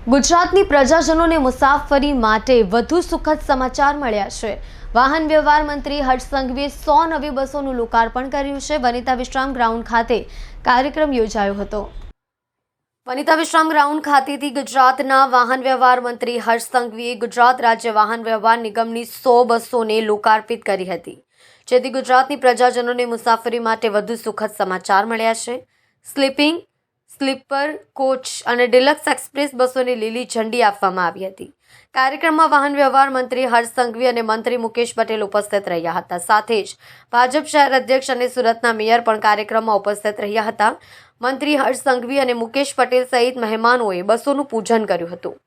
ગુજરાતની પ્રજાજનોને મુસાફરી માટે વધુ સુખદ સમાચાર મળ્યા છે। વાહન વ્યવહાર મંત્રી હર્ષ સંઘવીએ 100 નવી બસોનું લોકાર્પણ કર્યું છે। વનિતા વિશ્રામ ગ્રાઉન્ડ ખાતે કાર્યક્રમ યોજાયો હતો। વનિતા વિશ્રામ ગ્રાઉન્ડ ખાતેથી ગુજરાતના વાહન વ્યવહાર મંત્રી હર્ષ સંઘવીએ ગુજરાત રાજ્ય વાહન વ્યવહાર નિગમની 100 બસોને લોકાર્પિત કરી હતી, જેથી ગુજરાતની પ્રજાજનોને મુસાફરી માટે વધુ સુખદ સમાચાર મળ્યા છે। સ્લીપર કોચ અને ડિલક્સ એક્સપ્રેસ બસોને લીલી ઝંડી આપવામાં આવી હતી। કાર્યક્રમમાં વાહન વ્યવહાર મંત્રી હર્ષ સંઘવી અને મંત્રી મુકેશ પટેલ ઉપસ્થિત રહ્યા હતા। સાથે જ ભાજપ શહેર અધ્યક્ષ અને સુરતના મેયર પણ કાર્યક્રમમાં ઉપસ્થિત રહ્યા હતા। મંત્રી હર્ષ સંઘવી અને મુકેશ પટેલ સહિત મહેમાનોએ બસોનું પૂજન કર્યું હતું।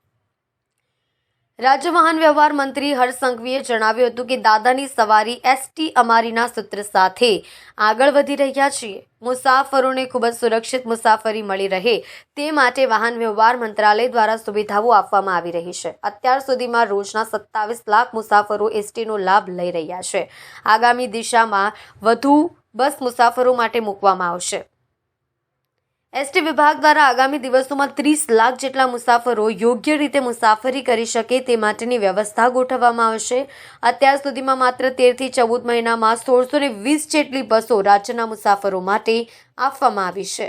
રાજ્ય વાહન વ્યવહાર મંત્રી હર્ષ સંઘવીએ જણાવ્યું હતું કે દાદાની સવારી એસટી અમારીના સૂત્ર સાથે આગળ વધી રહ્યા છીએ। મુસાફરોને ખૂબ જ સુરક્ષિત મુસાફરી મળી રહે તે માટે વાહન વ્યવહાર મંત્રાલય દ્વારા સુવિધાઓ આપવામાં આવી રહી છે। અત્યાર સુધીમાં રોજના 27 લાખ મુસાફરો એસટીનો લાભ લઈ રહ્યા છે। આગામી દિશામાં વધુ બસ મુસાફરો માટે મૂકવામાં આવશે। એસટી વિભાગ દ્વારા આગામી દિવસોમાં 30 લાખ જેટલા મુસાફરો યોગ્ય રીતે મુસાફરી કરી શકે તે માટેની વ્યવસ્થા ગોઠવવામાં આવશે। અત્યાર સુધીમાં માત્ર 13 થી 14 મહિનામાં 1620 જેટલી બસો રાજ્યના મુસાફરો માટે આપવામાં આવી છે।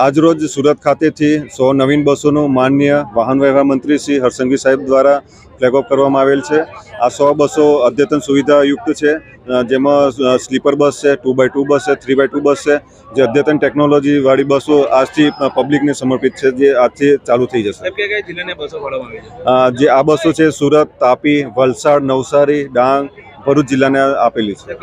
આજ રોજ સુરત ખાતેથી 100 નવીન બસોનું માનનીય વાહન વ્યવહાર મંત્રી શ્રી હર્ષ સંઘવી સાહેબ દ્વારા ફ્લેગ ઓફ કરવામાં આવેલ છે। આ 100 બસો અદ્યતન સુવિધાયુક્ત છે, જેમાં સ્લીપર બસ છે, 2x2 બસ છે, 3x2 બસ છે, જે અદ્યતન ટેકનોલોજી વાળી બસો આજથી પબ્લિકને સમર્પિત છે, જે આજથી ચાલુ થઈ જશે। જે આ બસો છે સુરત, તાપી, વલસાડ, નવસારી, ડાંગ, ભરૂચ જિલ્લાને આપેલી છે।